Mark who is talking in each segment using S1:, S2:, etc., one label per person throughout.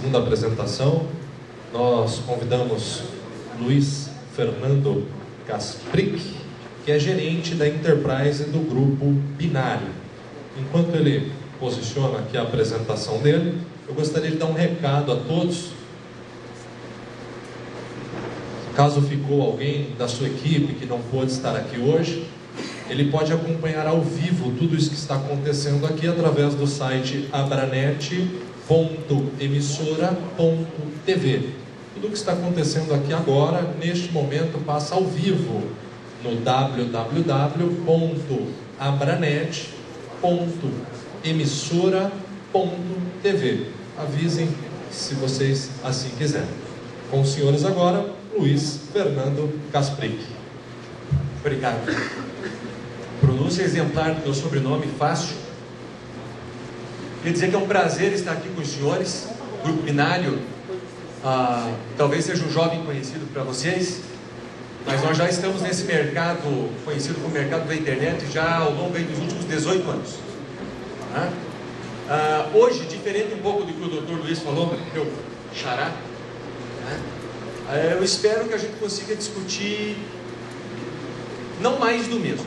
S1: segunda apresentação, nós convidamos Luiz Fernando Kasprick, que é gerente da Enterprise do grupo Binário. Enquanto ele posiciona aqui a apresentação dele, eu gostaria de dar um recado a todos. Caso ficou alguém da sua equipe que não pôde estar aqui hoje, ele pode acompanhar ao vivo tudo isso que está acontecendo aqui através do site abranet.emissora.tv. Tudo que está acontecendo aqui agora, neste momento, passa ao vivo no www.abranet.emissora.tv. Avisem se vocês assim quiserem. Com os senhores agora, Luiz Fernando Kasprick.
S2: Obrigado. Pronúncia exemplar do meu sobrenome, fácil. Queria dizer que é um prazer estar aqui com os senhores. Grupo Binário, talvez seja um jovem conhecido para vocês, mas nós já estamos nesse mercado, conhecido como mercado da internet, já ao longo dos últimos 18 anos. Hoje, diferente um pouco do que o Dr. Luiz falou, meu xará, eu espero que a gente consiga discutir não mais do mesmo.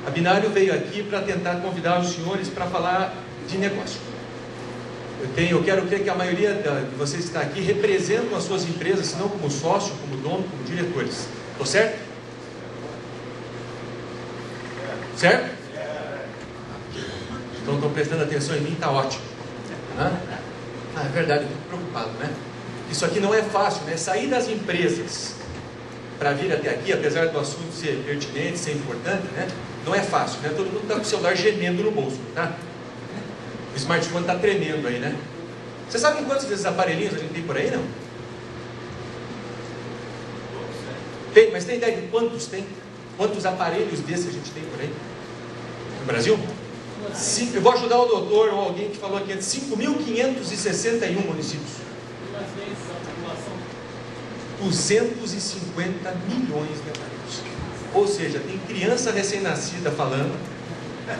S2: A Binário veio aqui para tentar convidar os senhores para falar de negócio. Eu quero crer que a maioria de vocês que está aqui representam as suas empresas, se não como sócio, como dono, como diretores. Estou certo? Certo? Então estão prestando atenção em mim, está ótimo. É verdade, eu fico preocupado, né? Isso aqui não é fácil, né? Sair das empresas para vir até aqui, apesar do assunto ser pertinente, ser importante, né? Não é fácil, né? Todo mundo está com o celular gemendo no bolso, tá? O smartphone está tremendo aí, né? Você sabe quantos desses aparelhinhos a gente tem por aí, não? Tem, mas tem ideia de quantos tem? Quantos aparelhos desses a gente tem por aí? No Brasil? Eu vou ajudar o doutor ou alguém que falou aqui, 5.561 municípios. 250 milhões de aparelhos. Ou seja, tem criança recém-nascida falando, tá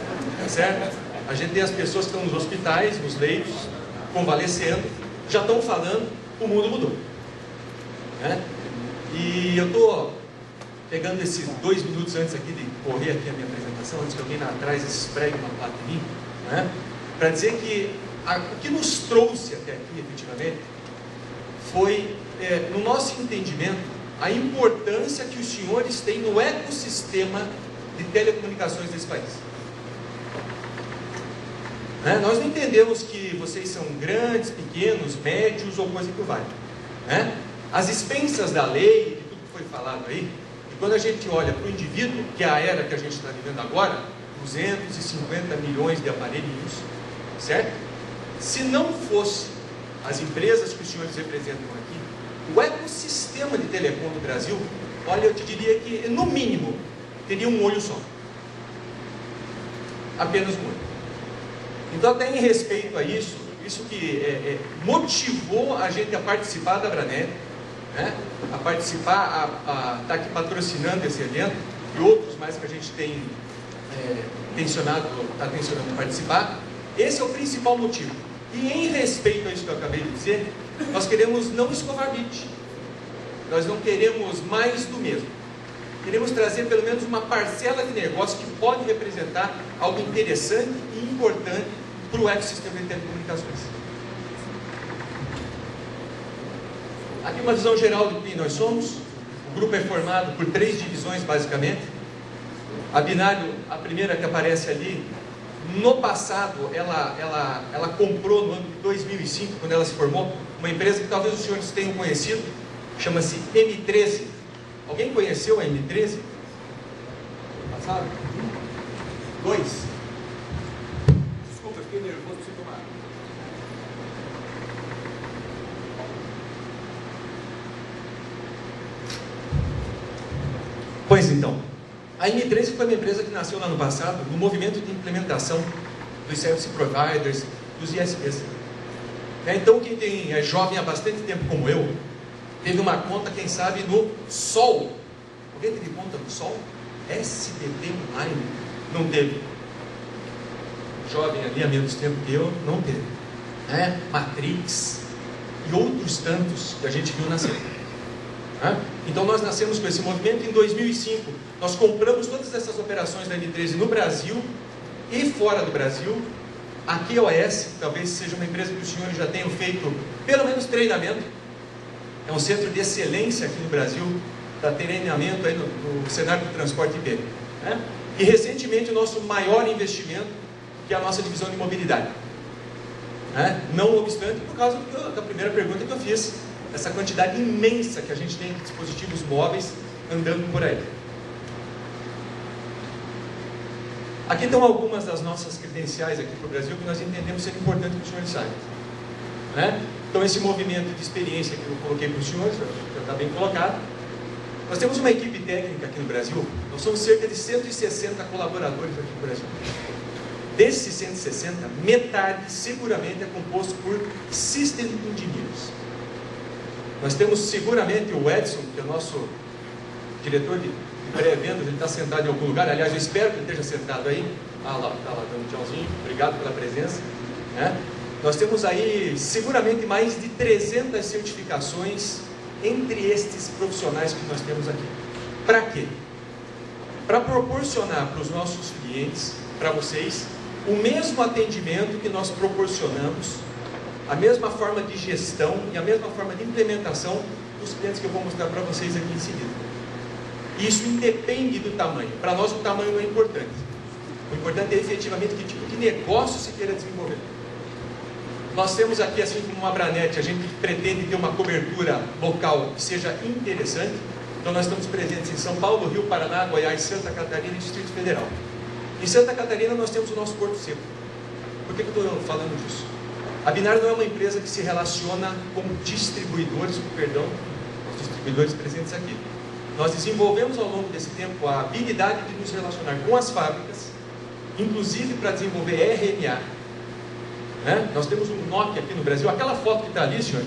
S2: certo? A gente tem as pessoas que estão nos hospitais, nos leitos, convalescendo, já estão falando, o mundo mudou, né? E eu estou pegando esses 2 minutos antes aqui de correr aqui a minha apresentação, antes que alguém lá atrás esfregue uma placa em mim, né? Para dizer que o que nos trouxe até aqui, efetivamente, foi, no nosso entendimento, a importância que os senhores têm no ecossistema de telecomunicações desse país. Nós não entendemos que vocês são grandes, pequenos, médios ou coisa que vale. As expensas da lei, de tudo que foi falado aí, e quando a gente olha para o indivíduo, que é a era que a gente está vivendo agora, 250 milhões de aparelhinhos, certo? Se não fosse as empresas que os senhores representam aqui, o ecossistema de telecom do Brasil, olha, eu te diria que, no mínimo, teria um olho só. Apenas um olho. Então, até em respeito a isso que motivou a gente a participar da Abranet, né? A participar, a estar aqui patrocinando esse evento, e outros mais que a gente tem está tensionando participar. Esse é o principal motivo. E em respeito a isso que eu acabei de dizer, nós queremos não escovar dente. Nós não queremos mais do mesmo. Queremos trazer pelo menos uma parcela de negócio que pode representar algo interessante e importante para o ecossistema de telecomunicações. Aqui uma visão geral de quem nós somos. O grupo é formado por 3 divisões, basicamente. A Binário, a primeira que aparece ali, no passado, ela comprou no ano de 2005, quando ela se formou, uma empresa que talvez os senhores tenham conhecido, chama-se M13. Alguém conheceu a M13? Passado? 2. Desculpa, fiquei nervoso, preciso tomar. Pois então, a M13 foi uma empresa que nasceu lá no passado, no movimento de implementação dos Service Providers, dos ISPs. Então, quem é jovem há bastante tempo como eu, teve uma conta, quem sabe, no Sol. Alguém teve conta no Sol? SBT Online? Não teve. Jovem ali há menos tempo que eu, não teve. Matrix, e outros tantos que a gente viu nascer. Então nós nascemos com esse movimento. Em 2005 nós compramos todas essas operações da N13 no Brasil e fora do Brasil. A QoS talvez seja uma empresa que os senhores já tenham feito pelo menos treinamento. É um centro de excelência aqui no Brasil para treinamento aí no cenário do transporte IP. E recentemente o nosso maior investimento, que é a nossa divisão de mobilidade. Não obstante, por causa da primeira pergunta que eu fiz, essa quantidade imensa que a gente tem de dispositivos móveis andando por aí. Aqui estão algumas das nossas credenciais aqui para o Brasil que nós entendemos ser importante que os senhores saibam. Então esse movimento de experiência que eu coloquei para os senhores, já está bem colocado. Nós temos uma equipe técnica aqui no Brasil, nós somos cerca de 160 colaboradores aqui no Brasil. Desses 160, metade seguramente é composto por System Engineers. Nós temos seguramente o Edson, que é o nosso diretor de pré-vendas, ele está sentado em algum lugar, aliás, eu espero que ele esteja sentado aí. Lá, está lá dando um tchauzinho, obrigado pela presença. Nós temos aí seguramente mais de 300 certificações entre estes profissionais que nós temos aqui. Para quê? Para proporcionar para os nossos clientes, para vocês, o mesmo atendimento que nós proporcionamos, a mesma forma de gestão e a mesma forma de implementação dos clientes que eu vou mostrar para vocês aqui em seguida. Isso independe do tamanho. Para nós o tamanho não é importante. O importante é efetivamente que tipo de negócio se queira desenvolver. Nós temos aqui, assim como uma Abranet, a gente pretende ter uma cobertura local que seja interessante. Então nós estamos presentes em São Paulo, Rio, Paraná, Goiás, Santa Catarina e Distrito Federal. Em Santa Catarina nós temos o nosso Porto Seco. Por que eu estou falando disso? A Binar não é uma empresa que se relaciona com distribuidores, os distribuidores presentes aqui. Nós desenvolvemos ao longo desse tempo a habilidade de nos relacionar com as fábricas, inclusive para desenvolver RMA. Nós temos um Nokia aqui no Brasil. Aquela foto que está ali, senhor,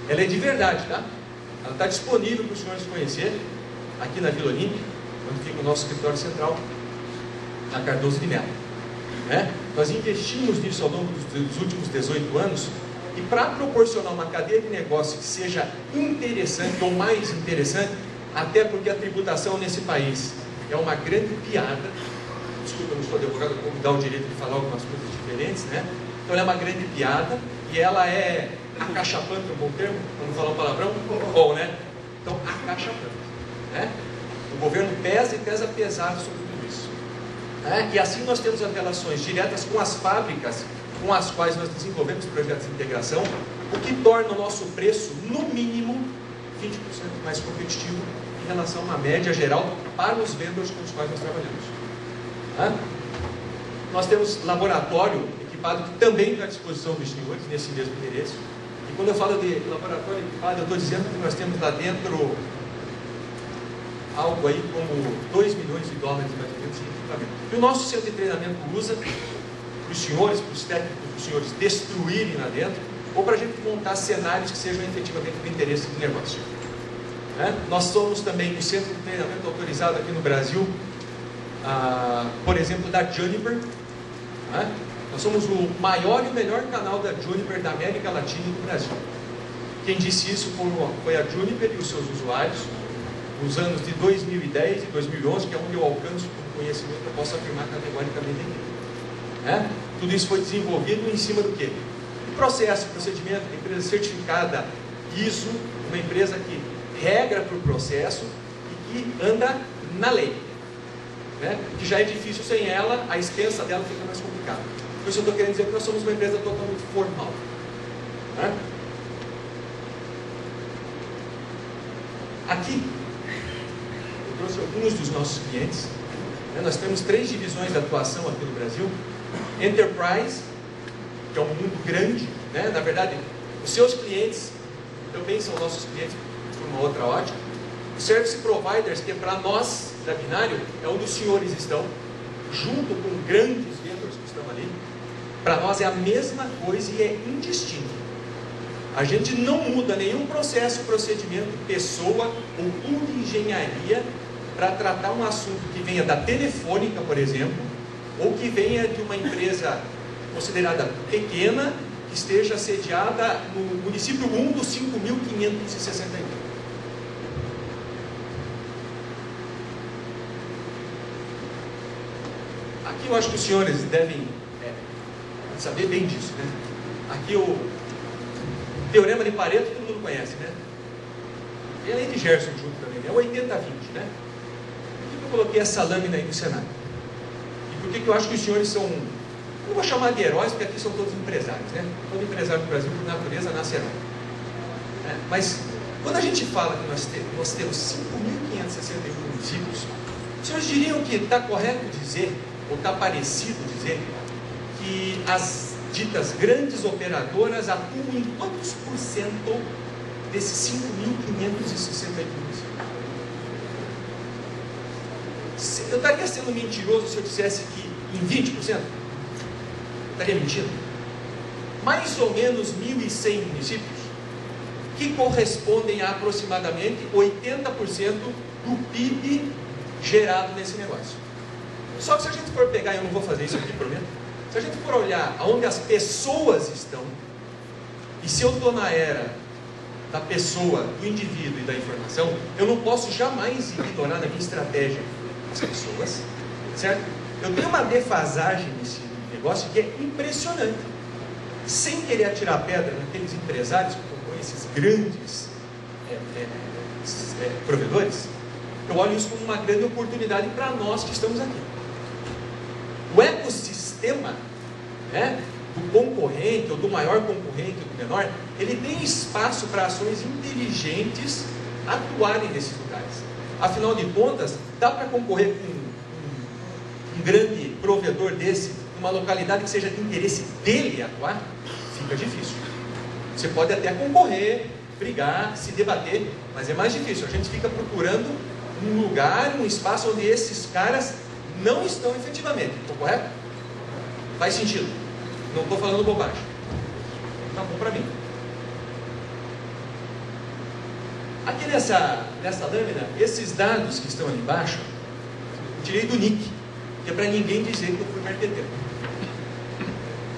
S2: ela é de verdade, tá? Ela está disponível para os senhores conhecerem aqui na Vila Olímpia, onde fica o nosso escritório central, na Cardoso de Mello. Nós investimos nisso ao longo dos últimos 18 anos, e para proporcionar uma cadeia de negócio que seja interessante ou mais interessante, até porque a tributação nesse país é uma grande piada. Desculpa, eu não sou advogado, eu vou me dar o direito de falar algumas coisas diferentes, Então ela é uma grande piada e ela é acachapante, é um bom termo, vamos falar um palavrão? Bom, Então, acachapante. O governo pesa e pesa pesado sobre tudo isso. E assim nós temos as relações diretas com as fábricas com as quais nós desenvolvemos projetos de integração, o que torna o nosso preço, no mínimo, 20% mais competitivo em relação a uma média geral para os vendedores com os quais nós trabalhamos. Nós temos laboratório equipado que também está à disposição dos senhores nesse mesmo endereço. E quando eu falo de laboratório equipado, eu estou dizendo que nós temos lá dentro algo aí como 2 milhões de dólares mais ou menos de equipamento. E o nosso centro de treinamento usa para os senhores, para os técnicos dos senhores destruírem lá dentro, ou para a gente montar cenários que sejam efetivamente do interesse do negócio. Nós somos também o centro de treinamento autorizado aqui no Brasil, por exemplo, da Juniper. Nós somos o maior e o melhor canal da Juniper da América Latina e do Brasil. Quem disse isso foi a Juniper e os seus usuários, nos anos de 2010 e 2011, que é onde eu alcanço como conhecimento, eu posso afirmar categoricamente aqui. Tudo isso foi desenvolvido em cima do quê? O processo, procedimento, uma empresa certificada ISO, uma empresa que regra para o processo e que anda na lei. Que já é difícil sem ela, a expensa dela fica mais complicada. Por isso eu estou querendo dizer que nós somos uma empresa totalmente formal. Aqui, eu trouxe alguns dos nossos clientes. Nós temos 3 divisões de atuação aqui no Brasil. Enterprise, que é um mundo grande, na verdade, os seus clientes também são nossos clientes por uma outra ótica. Os Service Providers, que para nós, da Binário, é onde os senhores estão, junto com grandes vendedores que estão ali, para nós é a mesma coisa e é indistinto. A gente não muda nenhum processo, procedimento, pessoa ou muda engenharia para tratar um assunto que venha da Telefônica, por exemplo, ou que venha de uma empresa considerada pequena que esteja sediada no município 1 dos 5.561. Aqui eu acho que os senhores devem saber bem disso, né? Aqui o Teorema de Pareto todo mundo conhece, né? E a lei de Gerson junto também, é 80-20, né? Por que eu coloquei essa lâmina aí no cenário? E por que eu acho que os senhores são, eu não vou chamar de heróis, porque aqui são todos empresários, né? Todo empresário do Brasil, por natureza, nasce herói. Mas, quando a gente fala que nós temos 5.561 municípios, os senhores diriam que está correto dizer, ou está parecido dizer, que as ditas grandes operadoras atuam em quantos por cento desses 5.561 municípios? Eu estaria sendo mentiroso se eu dissesse que em 20%? Eu estaria mentindo. Mais ou menos 1.100 municípios, que correspondem a aproximadamente 80% do PIB gerado nesse negócio. Só que se a gente for pegar, eu não vou fazer isso aqui, prometo, se a gente for olhar aonde as pessoas estão, e se eu estou na era da pessoa, do indivíduo e da informação, eu não posso jamais ignorar na minha estratégia as pessoas, certo? Eu tenho uma defasagem nesse negócio que é impressionante. Sem querer atirar pedra naqueles empresários que compõem esses grandes provedores, eu olho isso como uma grande oportunidade para nós que estamos aqui. O ecossistema, né, do concorrente, ou do maior concorrente, ou do menor, ele tem espaço para ações inteligentes atuarem nesses lugares. Afinal de contas, dá para concorrer com um grande provedor desse, numa localidade que seja de interesse dele atuar? Fica difícil. Você pode até concorrer, brigar, se debater, mas é mais difícil. A gente fica procurando um lugar, um espaço onde esses caras não estão efetivamente. Estou correto? Faz sentido. Não estou falando bobagem. Está bom para mim. Aqui nessa lâmina, esses dados que estão ali embaixo, eu tirei do NIC, que é para ninguém dizer que eu fui marqueteiro.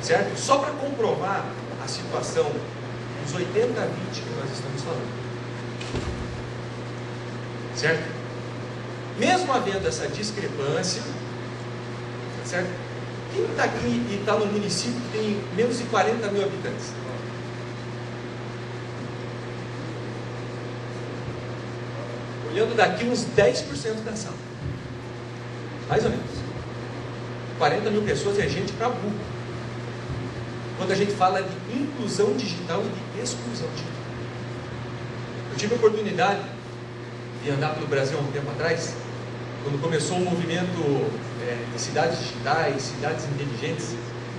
S2: Certo? Só para comprovar a situação dos 80-20 que nós estamos falando. Certo? Mesmo havendo essa discrepância, certo? Quem está aqui e está no município que tem menos de 40 mil habitantes? Olhando daqui uns 10% da sala. Mais ou menos. 40 mil pessoas é gente para burro. Quando a gente fala de inclusão digital e de exclusão digital. Eu tive a oportunidade de andar pelo Brasil há um tempo atrás, quando começou o movimento de cidades digitais, cidades inteligentes.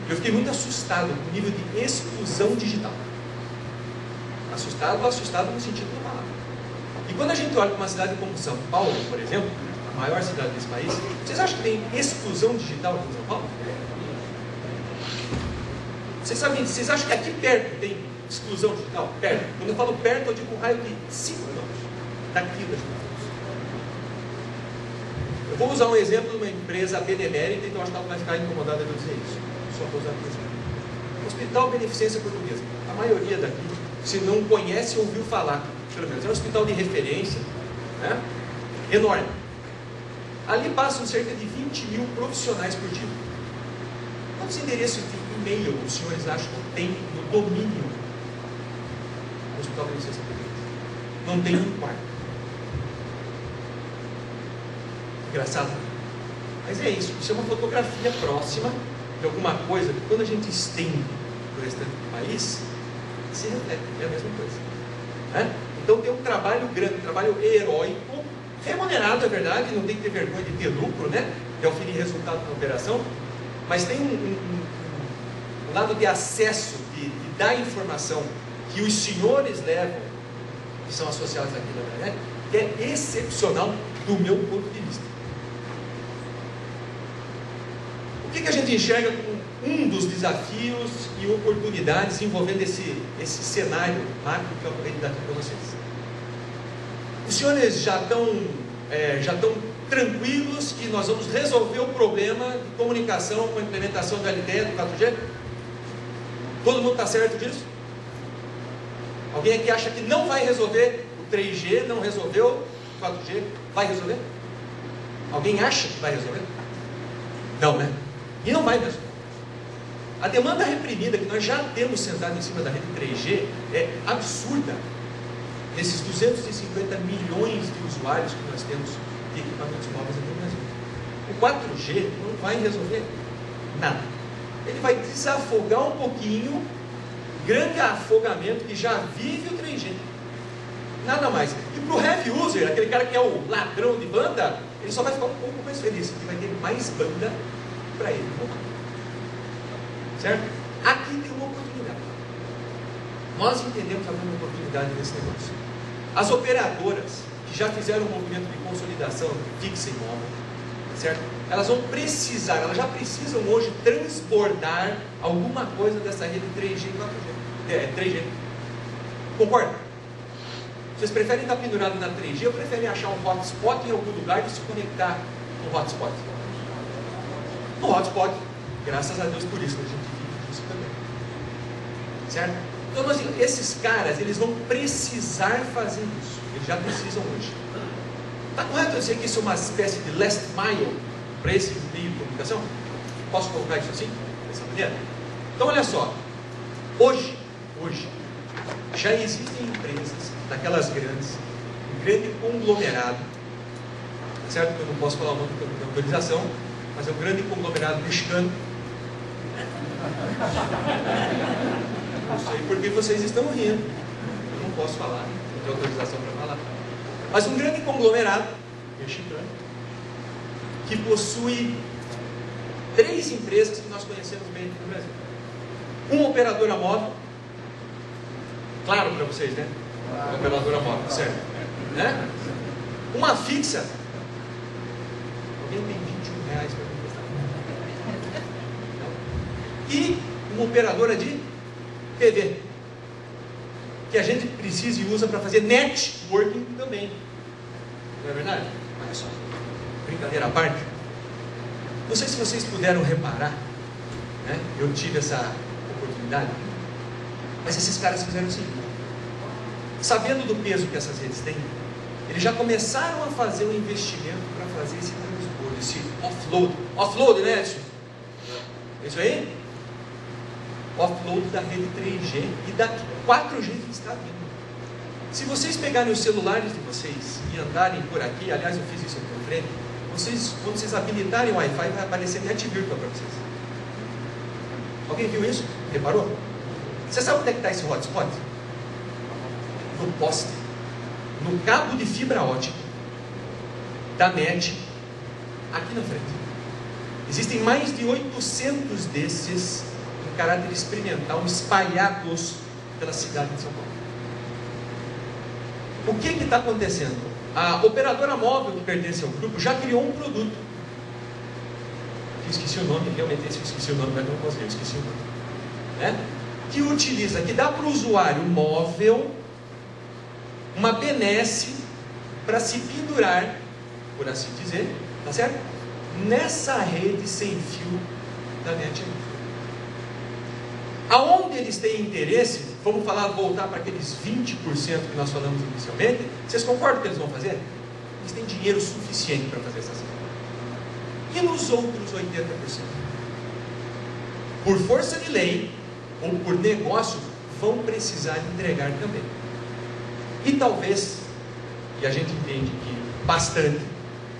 S2: Eu fiquei muito assustado com o nível de exclusão digital. Assustado no sentido da palavra. E quando a gente olha para uma cidade como São Paulo, por exemplo, a maior cidade desse país, vocês acham que tem exclusão digital aqui em São Paulo? Vocês acham que aqui perto tem exclusão digital? Perto. Quando eu falo perto, eu digo um raio de 5 quilômetros daqui da cidade. Eu vou usar um exemplo de uma empresa benemérita, então acho que ela vai ficar incomodada de eu dizer isso. Só vou usar um exemplo. Hospital Beneficência Portuguesa. A maioria daqui, se não conhece, ouviu falar, pelo menos. É um hospital de referência, né? Enorme. Ali passam cerca de 20 mil profissionais por dia. Quantos endereços de e-mail os senhores acham que tem no domínio do Hospital Beneficência Portuguesa? Não tem um quarto. Engraçado. Mas é isso. Isso é uma fotografia próxima de alguma coisa que, quando a gente estende para o restante do país, se reflete. É a mesma coisa. Né? Então tem um trabalho grande, um trabalho heróico, remunerado, é verdade, não tem que ter vergonha de ter lucro, né? De oferir resultado na operação, mas tem um lado de acesso, de dar informação que os senhores levam, que são associados aqui na internet, que é excepcional do meu ponto de vista. O que a gente enxerga como um dos desafios e oportunidades envolvendo esse cenário macro que eu acabei de dar aqui para vocês? Os senhores já estão tranquilos que nós vamos resolver o problema de comunicação com a implementação do LTE, do 4G? Todo mundo está certo disso? Alguém aqui acha que não vai resolver o 3G, não resolveu o 4G? Vai resolver? Alguém acha que vai resolver? Não, né? E não vai mesmo. A demanda reprimida que nós já temos sentado em cima da rede 3G é absurda. Esses 250 milhões de usuários que nós temos de equipamentos móveis aqui no Brasil. O 4G não vai resolver nada. Ele vai desafogar um pouquinho o grande afogamento que já vive o 3G. Nada mais. E para o heavy user, aquele cara que é o ladrão de banda, ele só vai ficar um pouco mais feliz, porque vai ter mais banda para ele. Certo? Aqui tem uma oportunidade. Nós entendemos a uma oportunidade nesse negócio. As operadoras que já fizeram um movimento de consolidação fixa e móvel, certo? Elas vão precisar, elas já precisam hoje transbordar alguma coisa dessa rede 3G e 4G. 3G. Concorda? Vocês preferem estar pendurado na 3G ou preferem achar um hotspot em algum lugar e se conectar no hotspot? No hotspot. Graças a Deus por isso, a gente vive disso também. Certo? Então, assim, esses caras, eles vão precisar fazer isso. Eles já precisam hoje. Está correto eu dizer que isso é uma espécie de last mile para esse meio de comunicação? Posso colocar isso assim? Dessa maneira? Então, olha só. Hoje, já existem empresas, daquelas grandes, um grande conglomerado, certo? Que eu não posso falar o nome da autorização, mas é um grande conglomerado mexicano. Não sei por que vocês estão rindo. Eu não posso falar, não tenho autorização para falar. Mas um grande conglomerado mexicano que possui 3 empresas que nós conhecemos bem aqui no Brasil. Uma operadora móvel, claro para vocês, né? Uma operadora móvel, certo? Né? Uma fixa. Alguém tem R$21 para me prestar? E uma operadora de TV, que a gente precisa e usa para fazer networking também. Não é verdade? Olha só, brincadeira à parte. Não sei se vocês puderam reparar, né? Eu tive essa oportunidade, mas esses caras fizeram o seguinte: sabendo do peso que essas redes têm, eles já começaram a fazer um investimento para fazer esse transbordo, esse offload, né, Edson? É isso aí? Offload da rede 3G e da 4G que está vindo. Se vocês pegarem os celulares de vocês e andarem por aqui, aliás eu fiz isso aqui na frente, quando vocês habilitarem o Wi-Fi vai aparecer net virtual para vocês. Alguém viu isso? Reparou? Você sabe onde é que está esse hotspot? No poste, no cabo de fibra ótica da NET, aqui na frente. Existem mais de 800 desses em caráter experimental espalhados pela cidade de São Paulo. O que está acontecendo? A operadora móvel que pertence ao grupo já criou um produto. Eu esqueci o nome, realmente esse eu esqueci o nome, mas não consegui, eu esqueci o nome. Né? Que utiliza, que dá para o usuário móvel uma benesse para se pendurar, por assim dizer, tá certo? Nessa rede sem fio da NET. Aonde eles têm interesse, vamos voltar para aqueles 20% que nós falamos inicialmente, vocês concordam que eles vão fazer? Eles têm dinheiro suficiente para fazer essas coisas. E nos outros 80%? Por força de lei, ou por negócio, vão precisar entregar também. E talvez, e a gente entende que bastante,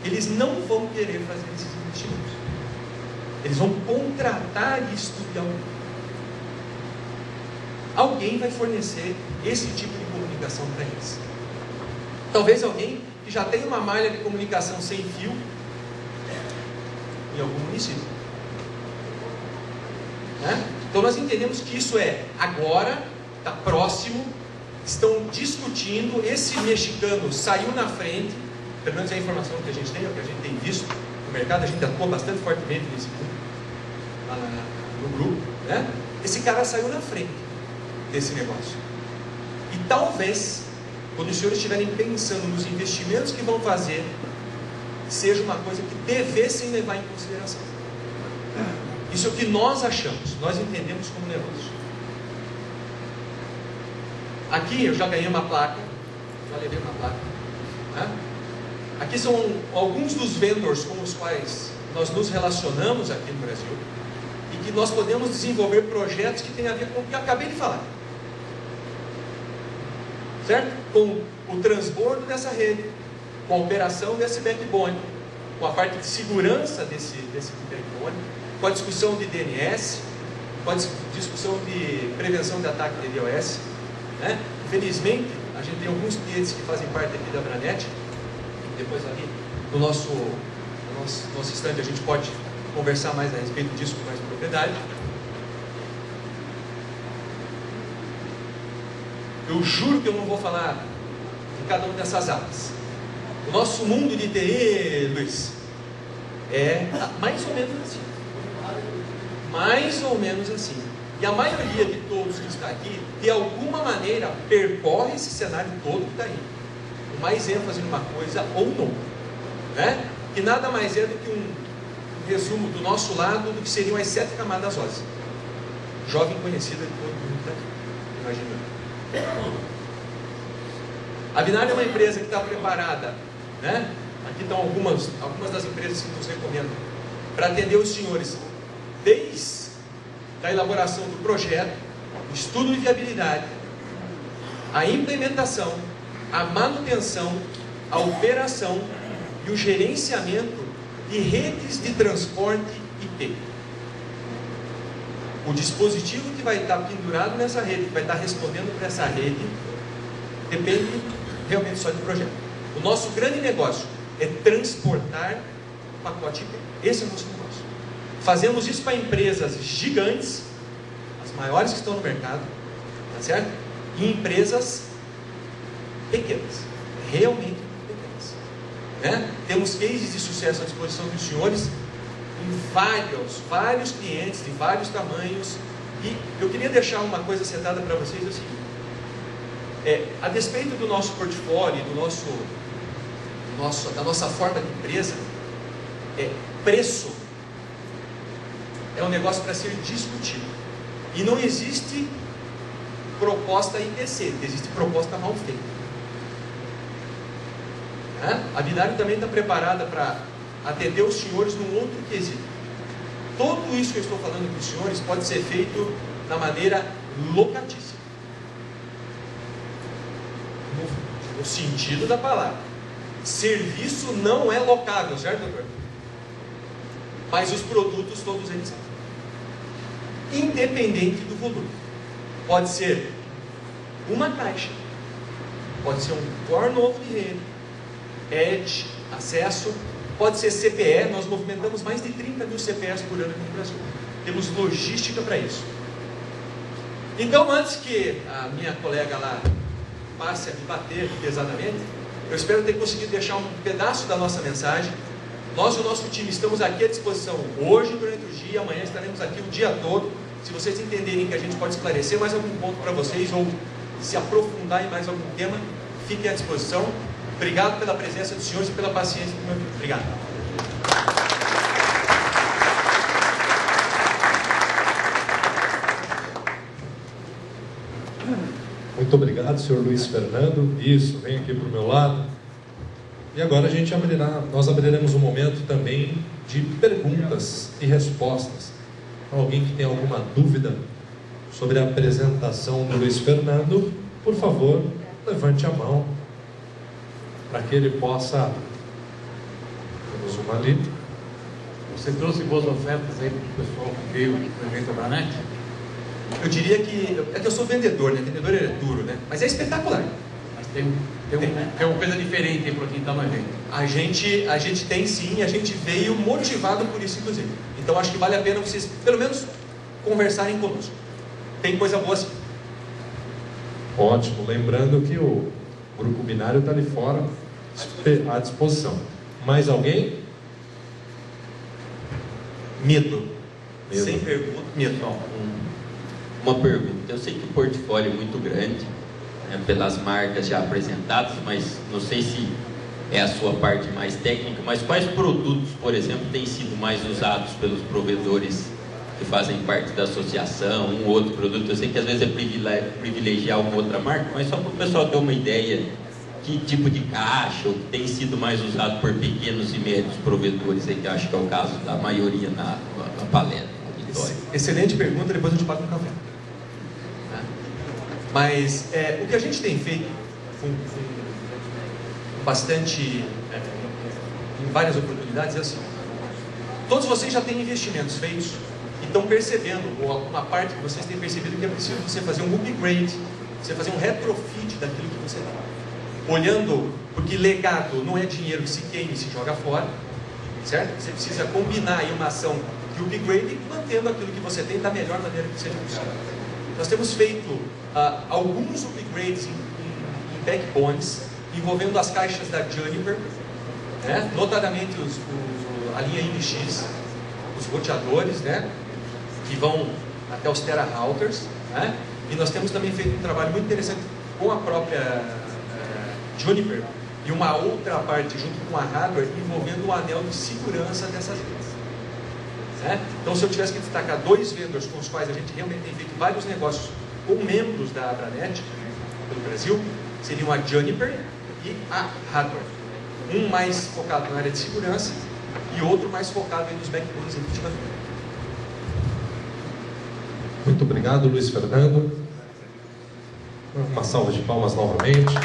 S2: eles não vão querer fazer esses investimentos. Eles vão contratar isso de alguém. Alguém vai fornecer esse tipo de comunicação para eles. Talvez alguém que já tem uma malha de comunicação sem fio em algum município. Né? Então nós entendemos que isso é agora, está próximo, estão discutindo, esse mexicano saiu na frente, pelo menos é a informação que a gente tem, é o que a gente tem visto no mercado, a gente atua bastante fortemente nesse grupo, no grupo, né? Esse cara saiu na frente desse negócio. E talvez, quando os senhores estiverem pensando nos investimentos que vão fazer, seja uma coisa que devessem levar em consideração. Isso é o que nós achamos, nós entendemos como negócio. Aqui eu já ganhei uma placa, já levei uma placa, né? Aqui são alguns dos vendors com os quais nós nos relacionamos aqui no Brasil e que nós podemos desenvolver projetos que têm a ver com o que eu acabei de falar, certo? Com o transbordo dessa rede, com a operação desse backbone, com a parte de segurança desse backbone, com a discussão de DNS, com a discussão de prevenção de ataque de DDoS, né? Infelizmente, a gente tem alguns clientes que fazem parte aqui da Branet. Depois ali no nosso stand a gente pode conversar mais a respeito disso com mais propriedade. Eu juro que eu não vou falar de cada uma dessas áreas. O nosso mundo de TI, Luiz, é mais ou menos assim. Mais ou menos assim. E a maioria de todos que está aqui, de alguma maneira, percorre esse cenário todo que está aí. Com mais ênfase numa coisa ou não. Né? Que nada mais é do que um resumo do nosso lado do que seriam as 7 camadas ósseas. Jovem conhecida de todo mundo está aqui. Imagina. A Binário é uma empresa que está preparada, né? Aqui estão algumas das empresas que nos recomendam para atender os senhores desde a elaboração do projeto, o estudo de viabilidade, a implementação, a manutenção, a operação e o gerenciamento de redes de transporte IP. O dispositivo que vai estar pendurado nessa rede, que vai estar respondendo para essa rede, depende realmente só do projeto. O nosso grande negócio é transportar pacote IP. Esse é o nosso negócio. Fazemos isso para empresas gigantes, as maiores que estão no mercado, tá certo? E empresas pequenas, realmente pequenas, né? Temos cases de sucesso à disposição dos senhores em vários clientes de vários tamanhos. E eu queria deixar uma coisa sentada para vocês assim: a despeito do nosso portfólio, da nossa forma de empresa, preço é um negócio para ser discutido. E não existe proposta ITC, existe proposta mal feita. A Binário também está preparada para atender os senhores num outro quesito. Tudo isso que eu estou falando para os senhores pode ser feito da maneira locatícia. No sentido da palavra. Serviço não é locável, certo, doutor? Mas os produtos todos eles são. Independente do volume. Pode ser uma caixa, pode ser um core novo de rede, edge, acesso, pode ser CPE. Nós movimentamos mais de 30 mil CPEs por ano aqui no Brasil. Temos logística para isso. Então, antes que a minha colega lá passe a me bater pesadamente, eu espero ter conseguido deixar um pedaço da nossa mensagem. Nós e o nosso time estamos aqui à disposição hoje durante o dia, amanhã estaremos aqui o dia todo. Se vocês entenderem que a gente pode esclarecer mais algum ponto para vocês ou se aprofundar em mais algum tema, fiquem à disposição. Obrigado pela presença dos senhores e pela paciência do meu filho. Obrigado.
S1: Muito obrigado, senhor Luiz Fernando. Isso, vem aqui para o meu lado. E agora nós abriremos um momento também de perguntas e respostas. Alguém que tem alguma dúvida sobre a apresentação do Luiz Fernando, por favor, levante a mão para que ele possa. Temos uma ali.
S3: Você trouxe boas ofertas aí para o pessoal que veio aqui para o evento da Branet?
S2: Eu diria que eu sou vendedor, né? Vendedor é duro, né? Mas é espetacular.
S3: Mas tem uma coisa diferente aí para quem está no evento.
S2: A gente tem sim, a gente veio motivado por isso, inclusive. Então acho que vale a pena vocês, pelo menos, conversarem conosco. Tem coisa boa sim.
S1: Ótimo. Lembrando que o Grupo Binário está ali fora à disposição. Mais alguém?
S2: Medo. Sem pergunta, medo.
S4: Bom, uma pergunta. Eu sei que o portfólio é muito grande, né, pelas marcas já apresentadas, mas não sei se é a sua parte mais técnica, mas quais produtos, por exemplo, têm sido mais usados pelos provedores que fazem parte da associação, um outro produto. Eu sei que às vezes é privilegiar uma outra marca, mas só para o pessoal ter uma ideia que tipo de caixa, o que tem sido mais usado por pequenos e médios provedores, aí, que eu acho que é o caso da maioria na palestra.
S2: Excelente pergunta, depois a gente paga um café. Mas o que a gente tem feito com bastante, em várias oportunidades, é assim: todos vocês já têm investimentos feitos e estão percebendo, ou alguma parte que vocês têm percebido, que é preciso você fazer um upgrade, você fazer um retrofit daquilo que você tem. Olhando, porque legado não é dinheiro que se queima e se joga fora, certo? Você precisa combinar aí uma ação de upgrade, mantendo aquilo que você tem da melhor maneira que seja possível. Nós temos feito alguns upgrades em backbones, envolvendo as caixas da Juniper, né? Notadamente a linha MX, os roteadores, né? Que vão até os Tera Routers, né? E nós temos também feito um trabalho muito interessante com a própria Juniper e uma outra parte junto com a hardware, envolvendo o anel de segurança dessas redes. Então, se eu tivesse que destacar 2 vendors com os quais a gente realmente tem feito vários negócios com membros da Abranet pelo Brasil, seriam a Juniper e a Hardware. Um mais focado na área de segurança e outro mais focado nos backbones efetivamente.
S1: Muito obrigado, Luiz Fernando. Uma salva de palmas novamente.